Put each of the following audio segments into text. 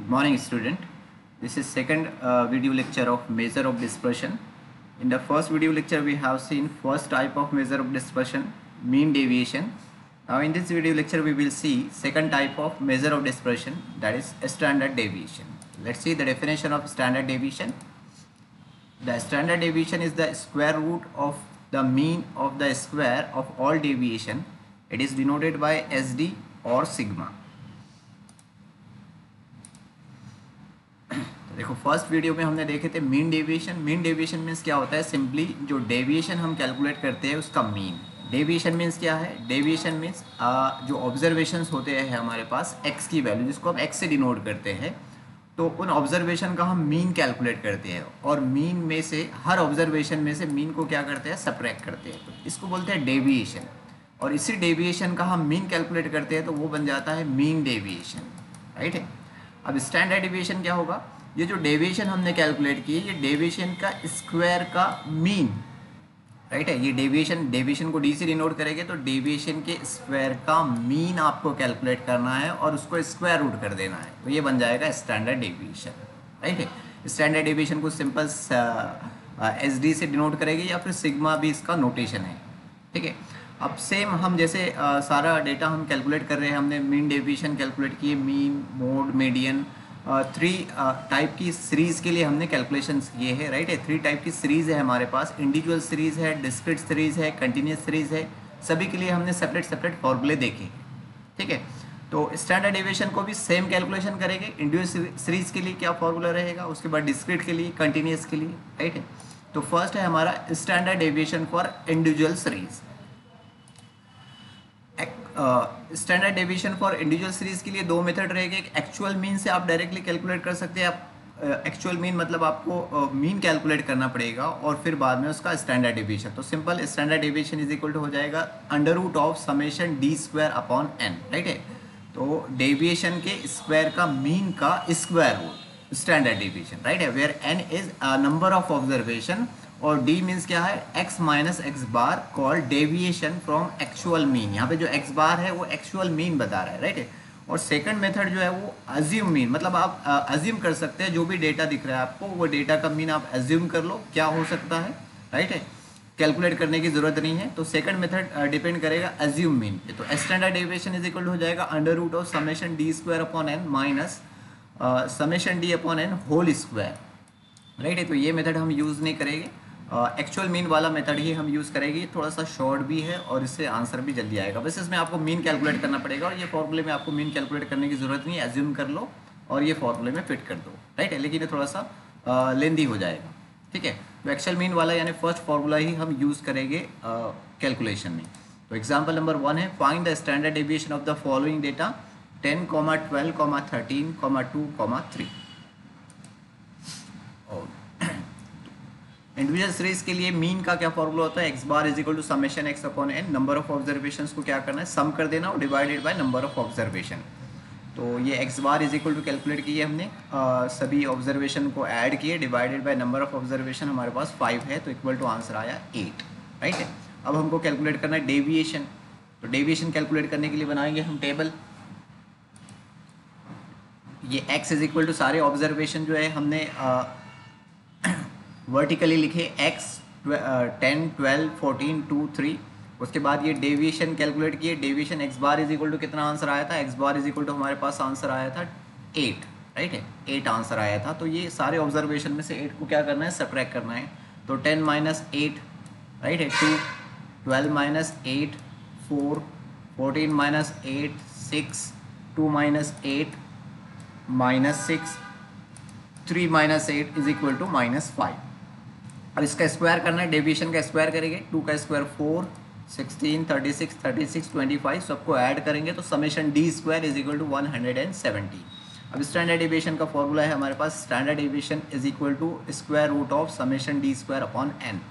Morning student. This is second video lecture of measure of dispersion. In the first video lecture we have seen first type of measure of dispersion, mean deviation. Now in this video lecture we will see second type of measure of dispersion, that is standard deviation. Let's see the definition of standard deviation. The standard deviation is the square root of the mean of the square of all deviation. It is denoted by SD or sigma. देखो first video में हमने देखे थे mean deviation. Mean deviation means क्या होता है, simply जो deviation हम कैलकुलेट करते हैं उसका मीन. डेविएशन मीन्स क्या है, डेविएशन मीन्स जो ऑब्जर्वेशंस होते हैं हमारे पास एक्स की वैल्यू जिसको हम एक्स से डिनोट करते हैं, तो उन ऑब्जर्वेशन का हम मीन कैलकुलेट करते हैं और मीन में से हर ऑब्जर्वेशन में से मीन को क्या करते हैं, सब्ट्रैक्ट करते हैं. तो इसको बोलते हैं डेविएशन और इसी डेविएशन का हम मीन कैलकुलेट करते हैं तो वो बन जाता है मीन डेविएशन. राइट है. अब स्टैंडर्ड डेविएशन क्या होगा, ये जो डेविएशन हमने कैलकुलेट की ये डेविएशन का स्क्वायर का मीन. राइट है. ये डेविएशन को डी से डिनोट करेंगे तो डेविएशन के स्क्वायर का मीन आपको कैलकुलेट करना है और उसको स्क्वायर रूट कर देना है, तो ये बन जाएगा स्टैंडर्ड डेविएशन. राइट है. स्टैंडर्ड डेविएशन को सिंपल एस डी से डिनोट करेंगे या फिर सिग्मा भी इसका नोटेशन है. ठीक है. अब सेम हम जैसे सारा डेटा हम कैलकुलेट कर रहे हैं, हमने मीन डेविएशन कैलकुलेट किए, mean, mode, median, three type की सीरीज़ के लिए हमने कैलकुलेशंस किए हैं. राइट है. थ्री टाइप की सीरीज़ है हमारे पास, इंडिविजुअल सीरीज़ है, डिस्क्रीट सीरीज़ है, कंटिन्यूस सीरीज़ है. सभी के लिए हमने सेपरेट फॉर्मूले देखे हैं. ठीक है. तो स्टैंडर्ड डेविएशन को भी सेम कैलकुलेशन करेंगे. इंडिविजुअल सीरीज़ के लिए क्या फॉर्मूला रहेगा, उसके बाद डिस्क्रीट के लिए, कंटिन्यूस के लिए. राइट है. तो फर्स्ट है हमारा standard deviation for individual series. Standard deviation for individual series के लिए दो मेथड रहेंगे. एक एक्चुअल मीन से आप डायरेक्टली कैलकुलेट कर सकते हैं. आप एक्चुअल मीन मतलब आपको मीन कैलकुलेट करना पड़ेगा और फिर बाद में उसका स्टैंडर्ड डेविएशन. तो simple standard deviation is equal to हो जाएगा under root of summation D square upon N. Right है. तो डेविएशन के स्क्वायर का मीन का square root standard deviation. Right है. Where N is number of observation और d मीन्स क्या है, x minus X bar called deviation from actual mean. यहाँ पे जो x बार है वो एक्चुअल मीन बता रहा है. राइट है. और सेकंड मेथड जो है वो अज्यूम मीन, मतलब आप अज्यूम कर सकते हैं जो भी डेटा दिख रहा है आपको वो डेटा का मीन आप अज्यूम कर लो क्या हो सकता है. राइट है. कैलकुलेट करने की जरूरत नहीं है. तो सेकंड मेथड डिपेंड करेगा अज्यूम मीन पे. तो स्टैंडर्ड डेविएशन इज इक्वल हो जाएगा under root of summation D square upon N minus summation D upon N whole square. Right है. तो ये मेथड हम यूज़ नहीं करेंगे, एक्चुअल मीन वाला मेथड ही हम यूज़ करेंगे. थोड़ा सा शॉर्ट भी है और इससे आंसर भी जल्दी आएगा. बस इसमें आपको मीन कैलकुलेट करना पड़ेगा और ये फॉर्मूले में आपको मीन कैलकुलेट करने की ज़रूरत नहीं है, एज्यूम कर लो और ये फॉर्मूले में फिट कर दो. राइट है. लेकिन ये थोड़ा सा लेंदी हो जाएगा. ठीक है. तो एक्चुअल मीन वाला यानी फर्स्ट फार्मूला ही हम यूज़ करेंगे कैलकुलेशन में. तो एग्जाम्पल नंबर 1 है, find the standard deviation of the following data 10, 12, 13, 2, 3. और इंडिविजुअल सीरीज के लिए मीन का क्या फॉर्मूला होता है, X bar is equal to summation X upon N. Number of observations को क्या करना है, सम कर देना और divided by number of observation. तो ये X bar is equal to calculate किए हमने, सभी ऑब्जर्वेशन को ऐड किए, divided by number of observation हमारे पास 5 है तो इक्वल टू आंसर आया 8. राइट है. अब हमको कैलकुलेट करना है डेविएशन. तो डेविएशन कैलकुलेट करने के लिए बनाएंगे हम टेबल. ये एक्स इज इक्वल टू सारे ऑब्जर्वेशन जो है हमने वर्टिकली लिखे, x 10, 12, 14, 2, 3. उसके बाद ये डेविएशन कैलकुलेट किए. Deviation x bar is equal to कितना आंसर आया था, x bar is equal to हमारे पास आंसर आया था 8. राइट है. 8 आंसर आया था. तो ये सारे ऑब्जर्वेशन में से 8 को क्या करना है, सब्ट्रैक्ट करना है. तो 10 माइनस 8. राइट है. 2, 12 minus 8, 4, 14 minus 8, 6, 2 minus 8 minus 6, 3 minus 8 is equal to minus 5. अब इसका स्क्वायर करना है, डेविएशन का स्क्वायर करेंगे. 2 का स्क्वायर 4, 16, 36, 36, 25 सबको ऐड करेंगे तो summation D square is equal to 170. अब स्टैंडर्ड डेविएशन का फॉर्मूला है हमारे पास, standard deviation is equal to square root of summation D square upon N.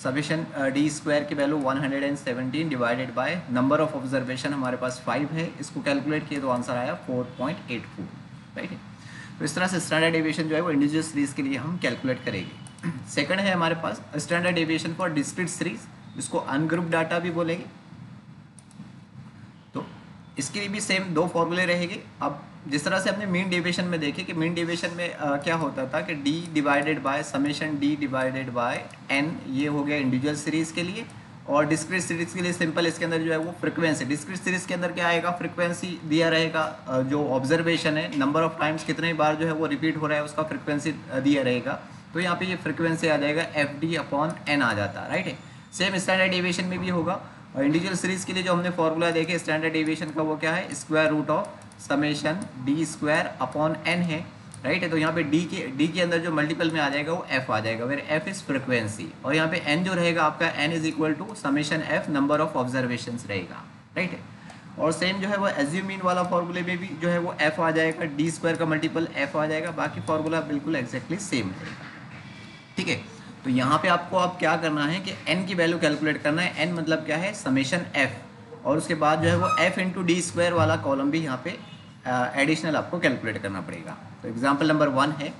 Summation D square की value 117 divided by number of observation हमारे पास 5 है. इसको कैलकुलेट किए तो आंसर आया 4.84. राइट है. तो इस तरह से स्टैंडर्ड डेविएशन जो है वो इंडिविजुअल सीरीज के लिए हम कैलकुलेट करेंगे. सेकंड है हमारे पास standard deviation for discrete series, इसको अनग्रुप डाटा भी बोलेंगे. तो इसके लिए भी सेम दो फॉर्मूले रहेंगे। अब जिस तरह से हमने मीन डेविएशन में देखे कि मीन डेविएशन में क्या होता था कि D divided by summation D divided by N, ये हो गया इंडिविजुअल सीरीज़ के लिए। और डिस्क्रीट सीरीज़ के लिए सिंपल इसके अंदर जो है वो फ्रिक्वेंसी, डिस्क्रीट सीरीज़ के अंदर क्या आएगा, फ्रिक्वेंसी दिया रहेगा, जो ऑब्जर्वेशन है नंबर ऑफ टाइम्स कितने बार जो है वो रिपीट हो रहा है उसका फ्रिक्वेंसी दिया रहेगा। तो यहाँ पे ये फ्रिक्वेंसी आ जाएगा एफ डी अपॉन एन आ जाता है, राइट है। सेम स्टैंडर्ड डेविएशन में भी होगा। और इंडिविजुअल सीरीज़ के लिए जो हमने फॉर्मूला देखे स्टैंडर्ड डेविएशन का, वो क्या है, square root of summation D square upon N है, राइट है। तो यहाँ पे डी के अंदर जो मल्टीपल में आ जाएगा वो एफ आ जाएगा, वेर एफ इज फ्रिक्वेंसी। और यहाँ पे एन जो रहेगा आपका, N is equal to summation F number of observation रहेगा, राइट है। और सेम जो है वो एज्यूम मीन वाला फॉर्मूले में भी जो है वो एफ आ जाएगा, डी स्क्वायर का मल्टीपल एफ आ जाएगा, बाकी फॉर्मूला बिल्कुल एग्जैक्टली सेम रहेगा, ठीक है। तो यहाँ पे आपको अब क्या करना है कि n की वैल्यू कैलकुलेट करना है। n मतलब क्या है, समेशन f, और उसके बाद जो है वो f इंटू डी स्क्वायर वाला कॉलम भी यहाँ पे एडिशनल आपको कैलकुलेट करना पड़ेगा। तो एग्जाम्पल नंबर 1 है,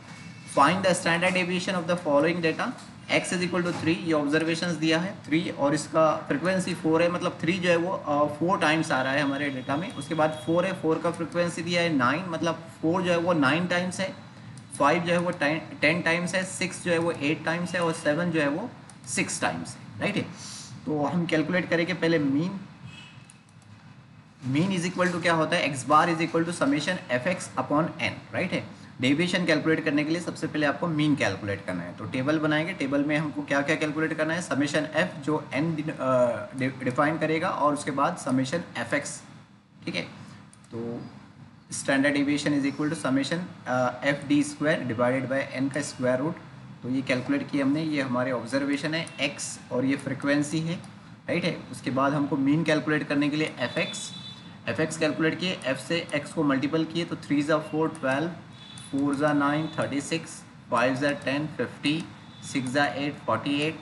find the standard deviation of the following data, x is equal to 3, ये ऑब्जर्वेशंस दिया है 3 और इसका फ्रिक्वेंसी 4 है, मतलब 3 जो है वो 4 टाइम्स आ रहा है हमारे डेटा में। उसके बाद 4 है, 4 का फ्रिक्वेंसी दिया है 9, मतलब 4 जो है वो 9 टाइम्स है, 5 जो है वो 10 टाइम्स है, 6 जो है वो 8 टाइम्स है और 7 जो है वो 6 टाइम्स है, राइट है। तो हम कैलकुलेट करेंगे पहले मीन इज इक्वल टू क्या होता है, X bar is equal to summation F X upon N, right है। डेविएशन कैलकुलेट करने के लिए सबसे पहले आपको मीन कैलकुलेट करना है। तो टेबल बनाएंगे, टेबल में हमको क्या क्या कैलकुलेट करना है, समेशन एफ जो एन डिफाइन करेगा और उसके बाद समेशन एफ एक्स, ठीक है। तो standard deviation is equal to summation F D square divided by N का स्क्वायर रूट। तो ये कैलकुलेट किया हमने, ये हमारे ऑब्जर्वेशन है एक्स और ये फ्रिक्वेंसी है, राइट है। उसके बाद हमको मीन कैलकुलेट करने के लिए एफ एक्स कैलकुलेट किए, एफ से एक्स को मल्टीपल किए तो 3 ज़ा 4 12, 4 ज़ा 9 36, 5 ज़ा 10 50, 6 ज़ा 8 48,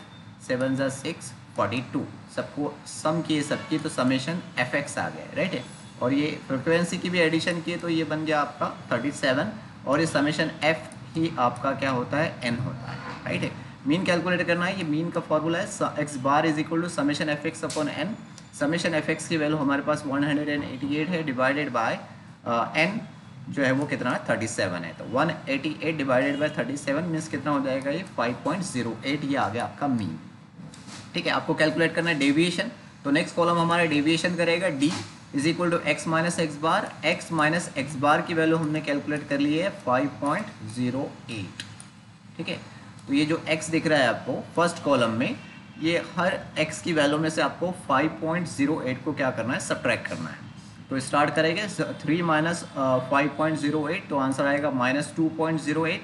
7 ज़ा 6 42, सबको सम किए सबकी तो समेशन एफ एक्स आ गया, राइट है। और ये फ्रिक्वेंसी की भी एडिशन किए तो ये बन गया आपका 37 और ये समेशन एफ ही आपका क्या होता है, एन होता है, राइट है। मीन कैलकुलेट करना है, ये मीन का फॉर्मूला है X bar is equal to summation F X upon N. Summation F X की वैल्यू हमारे पास 188 है डिवाइडेड बाय एन जो है वो कितना है 37 है। तो 188 डिवाइडेड बाय 37 मीन्स कितना हो जाएगा, ये 5.08, ये आ गया आपका मीन, ठीक है। आपको कैलकुलेट करना है डेविएशन। तो नेक्स्ट कॉलम हमारा डेविएशन करेगा, D is equal to X minus X bar. X minus X bar की वैल्यू हमने कैलकुलेट कर ली है 5.08, ठीक है। तो ये जो x दिख रहा है आपको फर्स्ट कॉलम में, ये हर x की वैल्यू में से आपको 5.08 को क्या करना है, सब्ट्रैक्ट करना है। तो स्टार्ट करेंगे 3 माइनस 5.08, तो आंसर आएगा -2.08,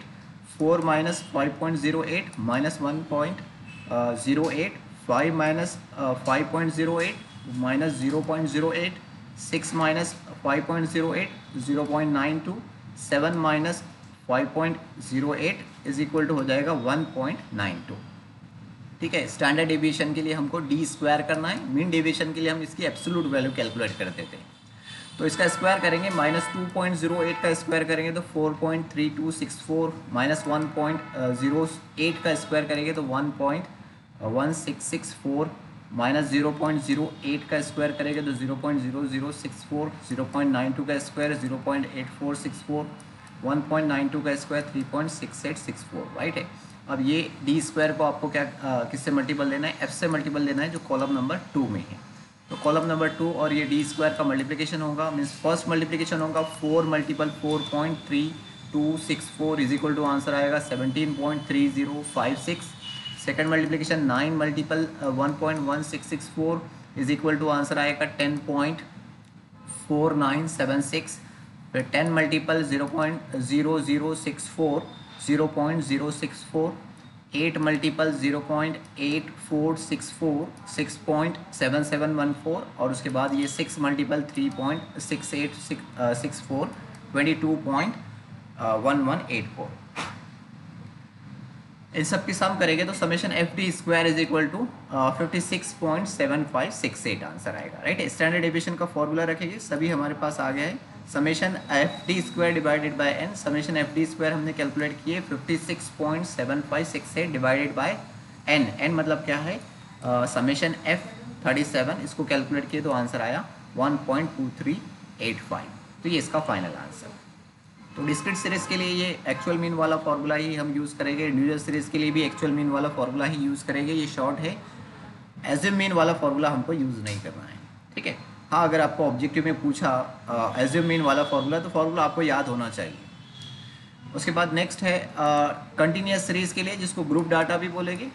4 minus 5.08 minus 1.08, 5 minus 5.08 minus 0.08, 6 minus 5.08 0.92, 7 minus 5.08 is equal to हो जाएगा 1.92, ठीक है। स्टैंडर्ड डेविएशन के लिए हमको डी स्क्वायर करना है, मीन डेविएशन के लिए हम इसकी एब्सोल्यूट वैल्यू कैलकुलेट करते थे। तो इसका स्क्वायर करेंगे, -2.08 का स्क्वायर करेंगे तो 4.3264, माइनस 1.08 का स्क्वायर करेंगे तो 1.1664, माइनस 0.08 का स्क्वायर करेंगे तो 0.0064, 0.92 का स्क्वायर 0.8464, 1.92 का स्क्वायर 3.6864, राइट है। अब ये डी स्क्वायर को आपको क्या किससे मल्टीपल लेना है, एफ से मल्टीपल लेना है जो कॉलम नंबर 2 में है। तो कॉलम नंबर 2 और ये डी स्क्वायर का मल्टीप्लिकेशन होगा, मीन्स फर्स्ट मल्टीप्लिकेशन होगा 4 multiple 4.3264 is equal to answer आएगा 17.3056। Second multiplication 9 multiple 1.1664 is equal to answer आएगा 10.4976। फिर 10 मल्टीपल 0.0064 0.064, 8 मल्टीपल 0.8464 6.7714 और उसके बाद ये 6 मल्टीपल 3.6864 22.1184। इन सब की सम करेंगे तो summation F D square is equal to 56.7568 answer आएगा, राइट। स्टैंडर्ड डेविएशन का फॉर्मूला रखेंगे, सभी हमारे पास आ गया है। Summation F D square divided by N, summation F D square हमने कैलकुलेट किए 56.7568 डिवाइडेड बाय एन। एन मतलब क्या है, समेशन एफ 37, इसको कैलकुलेट किए तो आंसर आया 1.23 0.85। तो ये इसका फाइनल आंसर। तो डिस्क्रीट सीरीज़ के लिए ये एक्चुअल मीन वाला फार्मूला ही हम यूज़ करेंगे, इंडिविजुअल सीरीज़ के लिए भी एक्चुअल मीन वाला फार्मूला ही यूज़ करेंगे। ये शॉर्ट है, एज्यूम मीन वाला फार्मूला हमको यूज़ नहीं करना है, ठीक है। हाँ, अगर आपको ऑब्जेक्टिव में पूछा एज्यूम मीन वाला फार्मूला, तो फार्मूला आपको याद होना चाहिए। उसके बाद नेक्स्ट है कंटिन्यूस सीरीज़ के लिए, जिसको ग्रुप डाटा भी बोलेंगे।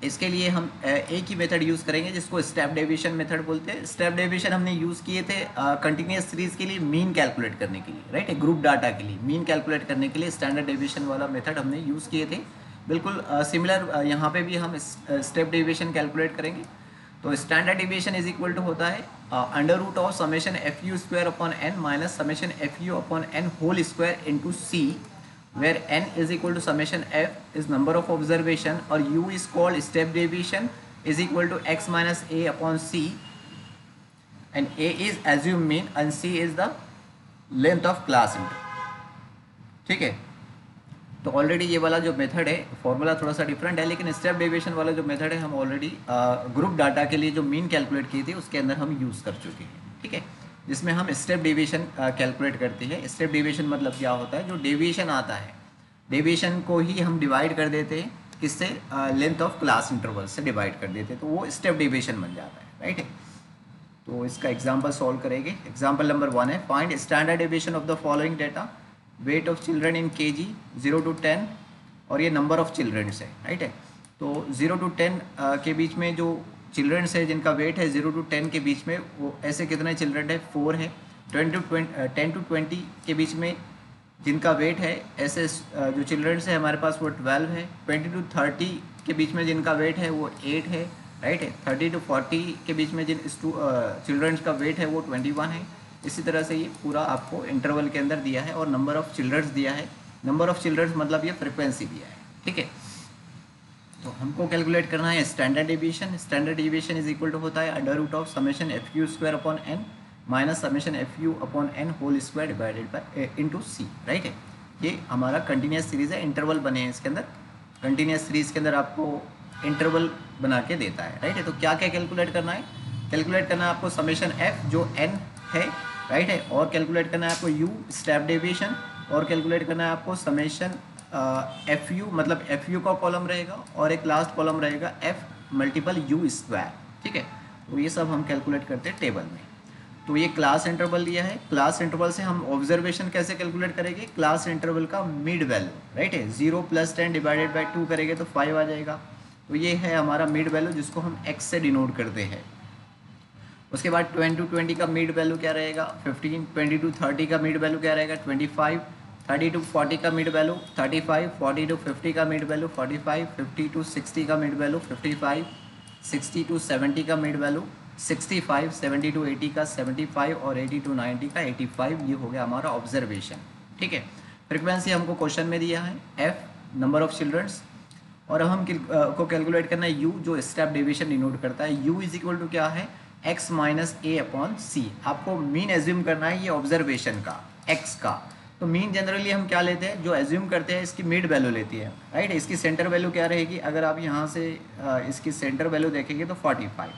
इसके लिए हम एक ही मेथड यूज़ करेंगे जिसको स्टेप डेविएशन मेथड बोलते हैं। स्टेप डेविएशन हमने यूज़ किए थे कंटिन्यूस सीरीज़ के लिए मीन कैलकुलेट करने के लिए, राइट। ग्रुप डाटा के लिए मीन कैलकुलेट करने के लिए स्टैंडर्ड डेविएशन वाला मेथड हमने यूज़ किए थे। बिल्कुल सिमिलर यहाँ पे भी हम स्टेप डेविएशन कैलकुलेट करेंगे। तो standard deviation is equal to होता है under root of summation F U square upon N minus summation F U upon N whole square into C, where n is equal to summation f is number of observation और u is called step deviation is equal to x minus a upon c, and a is assumed mean and c is the length of class interval, ठीक है। तो already ये वाला जो method है formula थोड़ा सा डिफरेंट है, लेकिन स्टेप डेविएशन वाला जो मेथड है हम ऑलरेडी ग्रुप डाटा के लिए जो मीन कैलकुलेट की थी उसके अंदर हम यूज़ कर चुके हैं, ठीक है। जिसमें हम स्टेप डेविएशन कैलकुलेट करते हैं। स्टेप डेविएशन मतलब क्या होता है, जो डेविएशन आता है डेविएशन को ही हम डिवाइड कर देते हैं, किससे, लेंथ ऑफ क्लास इंटरवल से डिवाइड कर देते हैं, तो वो स्टेप डेविएशन बन जाता है, राइट है। तो इसका एग्जांपल सॉल्व करेंगे। एग्जांपल नंबर 1 है, find standard deviation of the following data, weight of children in KG 0 to 10, और ये नंबर ऑफ चिल्ड्रंस है, राइट है। तो 0 to 10 के बीच में जो चिल्ड्रंस है जिनका वेट है 0 to 10 के बीच में, वो ऐसे कितने चिल्ड्रन है, 4 है। 10 to 20 के बीच में जिनका वेट है ऐसे जो चिल्ड्रंस है हमारे पास वो 12 है। 20 to 30 के बीच में जिनका वेट है वो 8 है, राइट है। 30 to 40 के बीच में जिन चिल्ड्रंस का वेट है वो 21 है। इसी तरह से ये पूरा आपको इंटरवल के अंदर दिया है और नंबर ऑफ चिल्ड्रंस दिया है। नंबर ऑफ चिल्ड्रंस मतलब ये फ्रिक्वेंसी दिया है, ठीक है। तो हमको कैलकुलेट करना है standard deviation. Standard deviation is equal to होता है under root of summation F U square upon N minus summation F U upon N whole square divided by into C, right है। ये हमारा कंटिन्यूस सीरीज़ है, interval बने हैं इसके अंदर। कंटिन्यूस सीरीज़ के अंदर आपको इंटरवल बना के देता है, राइट है। तो क्या क्या कैलकुलेट करना है, कैलकुलेट करना है आपको समेशन एफ जो एन है, राइट है, और कैलकुलेट करना है आपको यू स्टेप डेविएशन, और कैलकुलेट करना है आपको समेशन एफ यू, मतलब एफ यू का कॉलम रहेगा और एक लास्ट कॉलम रहेगा एफ मल्टीपल यू स्क्वायर, ठीक है। तो ये सब हम कैलकुलेट करते हैं टेबल में। तो ये क्लास इंटरवल दिया है, क्लास इंटरवल से हम ऑब्जर्वेशन कैसे कैलकुलेट करेंगे, क्लास इंटरवल का मिड वैल्यू, राइट है। 0 + 10 डिवाइडेड बाय 2 करेंगे तो 5 आ जाएगा। तो ये है हमारा मिड वैल्यू जिसको हम x से डिनोट करते हैं। उसके बाद 20 to 20 का मिड वैल्यू क्या रहेगा 15, 20 to 30 का मिड वैल्यू क्या रहेगा 25, 30 to 40 का मिड वैल्यू 35, 40 to 50 का मिड वैल्यू 45, 50 to 60 का मिड वैल्यू 55, 60 to 70 का मिड वैल्यू 65, 70 to 80 का 75 और 80 to 90 का 85। ये हो गया हमारा ऑब्जर्वेशन, ठीक है। फ्रिक्वेंसी हमको क्वेश्चन में दिया है एफ नंबर ऑफ चिल्ड्रंस, और हम को कैलकुलेट करना है यू जो स्टेप डेविएशन डिनोट करता है। यू इज इक्वल टू क्या है x माइनस ए अपॉन सी। आपको मीन एज्यूम करना है ये ऑब्जर्वेशन का x का। तो मीन जनरली हम क्या लेते हैं, जो एज्यूम करते हैं इसकी मिड वैल्यू लेती है, राइट। इसकी सेंटर वैल्यू क्या रहेगी, अगर आप यहाँ से इसकी सेंटर वैल्यू देखेंगे तो 45।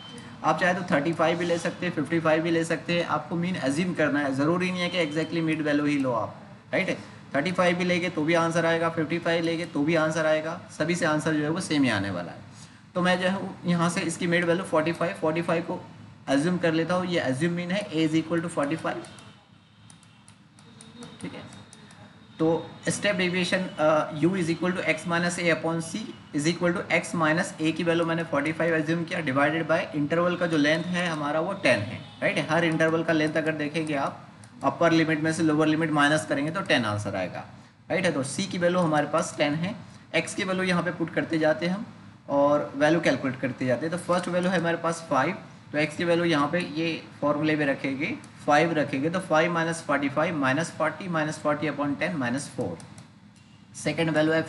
आप चाहे तो 35 भी ले सकते हैं, 55 भी ले सकते हैं। आपको मीन एज्यूम करना है, ज़रूरी नहीं है कि एग्जैक्टली मिड वैल्यू ही लो आप, राइट है। 35 भी लेंगे तो भी आंसर आएगा, 55 लेंगे तो भी आंसर आएगा, सभी से आंसर जो है वो सेम ही आने वाला है। तो मैं जो है यहाँ से इसकी मिड वैल्यू 45 को एज्यूम कर लेता हूँ। ये एज्यूम मीन है a इज इक्वल टू 45, ठीक है। तो step deviation u is equal to x minus A upon C is equal to x minus A की वैल्यू मैंने 45 एज्यूम किया डिवाइडेड बाय इंटरवल का जो लेंथ है हमारा वो 10 है, राइट है। हर इंटरवल का लेंथ अगर देखेंगे आप अपर लिमिट में से लोअर लिमिट माइनस करेंगे तो 10 आंसर आएगा, राइट है। तो c की वैल्यू हमारे पास 10 है, x की वैल्यू यहाँ पे पुट करते जाते हैं हम और वैल्यू कैलकुलेट करते जाते हैं। तो फर्स्ट वैल्यू है हमारे पास 5, तो x की वैल्यू यहाँ पे ये फॉर्मूले में रखेंगे 5 रखेंगे, तो 5 minus 45 minus 40 upon 10 minus 4। Second value है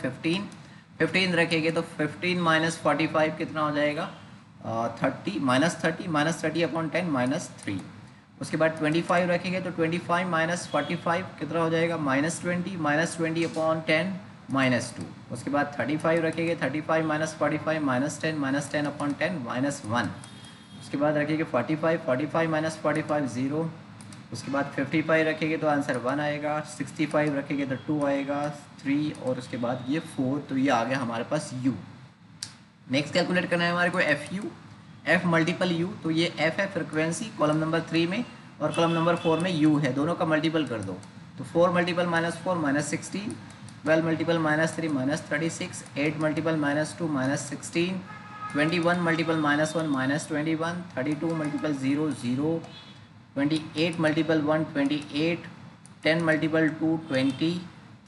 15 रखेंगे तो 15 माइनस 45 कितना हो जाएगा 30 माइनस 30 अपॉन 10 माइनस 3। उसके बाद 25 रखेंगे तो 25 माइनस 45 कितना हो जाएगा माइनस 20 अपॉन 10 माइनस 2। उसके बाद 35 रखेंगे 35 माइनस 45 माइनस 10 अपॉन 10 माइनस 1। उसके बाद रखेंगे 45, 45 माइनस 45 0, उसके बाद 55 रखेंगे तो आंसर 1 आएगा, 65 रखेंगे तो 2 आएगा, 3 और उसके बाद ये 4, तो ये आ गया हमारे पास u। नेक्स्ट कैलकुलेट करना है हमारे को F you, F multiple you, तो ये एफ है फ्रिक्वेंसी कॉलम नंबर 3 में और कॉलम नंबर 4 में यू है, दोनों का मल्टीपल कर दो। तो 4 multiple minus 4 minus 16, 12 multiple minus 3 minus 36, 8 multiple minus 2 minus 16, 21 multiple minus 1 minus 21, 32 multiple 0 0, 28 multiple 1 28, 10 multiple 2 20,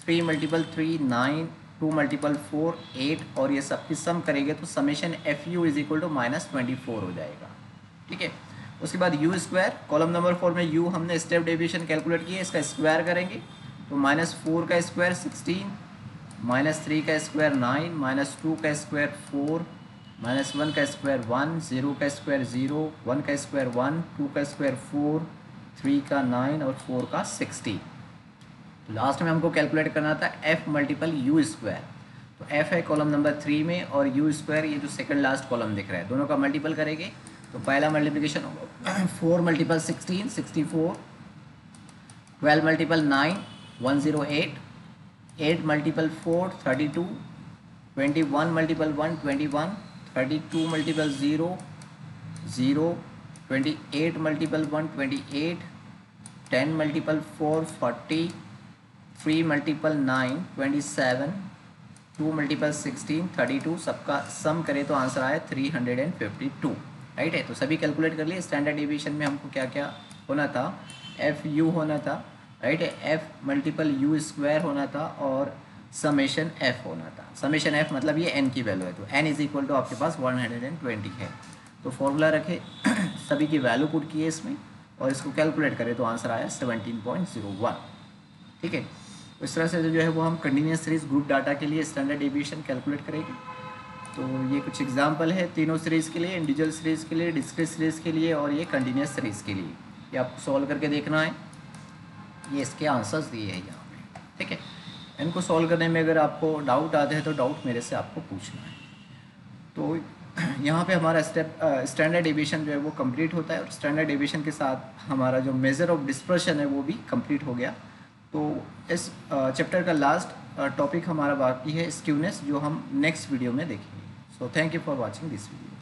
3 multiple 3 9, 2 multiple 4 8 और ये सब की सम करेंगे तो summation F U is equal to -24 हो जाएगा। ठीक है, उसके बाद यू स्क्वायर, कॉलम नंबर 4 में यू हमने स्टेप डेविएशन कैलकुलेट किया, इसका स्क्वायर करेंगे तो -4 का स्क्वायर 16, -3 का स्क्वायर 9, -2 का स्क्वायर 4, -1 का स्क्वायर 1, 0 का स्क्वायर 0, 1 का स्क्वायर 1, 2 का स्क्वायर 4, 3 का 9 और 4 का 16। लास्ट में हमको कैलकुलेट करना था एफ मल्टीपल यू स्क्वायर, तो एफ है कॉलम नंबर 3 में और यू स्क्वायर ये जो सेकंड लास्ट कॉलम दिख रहा है, दोनों का मल्टीपल करेंगे तो पहला मल्टीप्लिकेशन होगा 4 multiple 16 64, 12 multiple 9 108, 8 multiple 4 32, 21 multiple 1 21, 32 multiple 0 0, 28 multiple 1 28, 10 multiple 4 40, 3 multiple 9 27, 2 multiple 16 32, सबका सम करें तो आंसर आया 352। राइट है, तो सभी कैलकुलेट कर लिए। स्टैंडर्ड डेविएशन में हमको क्या क्या होना था, एफ यू होना था, राइट है, एफ मल्टीपल यू स्क्वायर होना था और समेशन एफ होना था। समेशन एफ मतलब ये एन की वैल्यू है, तो एन इज इक्वल टू आपके पास 120 है। तो फॉर्मूला रखे सभी की वैल्यू पुट किए इसमें और इसको कैलकुलेट करें तो आंसर आया 17.01। ठीक है, तो इस तरह से जो है वो हम कंटिन्यूस सीरीज ग्रुप डाटा के लिए स्टैंडर्ड डेविएशन कैलकुलेट करेंगे। तो ये कुछ एग्जांपल है तीनों सीरीज़ के लिए, इंडिविजुअल सीरीज़ के लिए, डिस्क्रीट सीरीज़ के लिए और ये कंटिन्यूस सीरीज़ के लिए। ये आपको सॉल्व करके देखना है, ये इसके आंसर्स दिए हैं यहाँ पे। ठीक है, इनको सॉल्व करने में अगर आपको डाउट आते हैं तो डाउट मेरे से आपको पूछना है। तो यहाँ पे हमारा स्टैंडर्ड डेविएशन जो है वो कंप्लीट होता है और स्टैंडर्ड डेविएशन के साथ हमारा जो मेजर ऑफ डिस्पर्शन है वो भी कंप्लीट हो गया। तो इस चैप्टर का लास्ट टॉपिक हमारा बाकी है स्क्यूनेस, जो हम नेक्स्ट वीडियो में देखेंगे। So thank you for watching this video.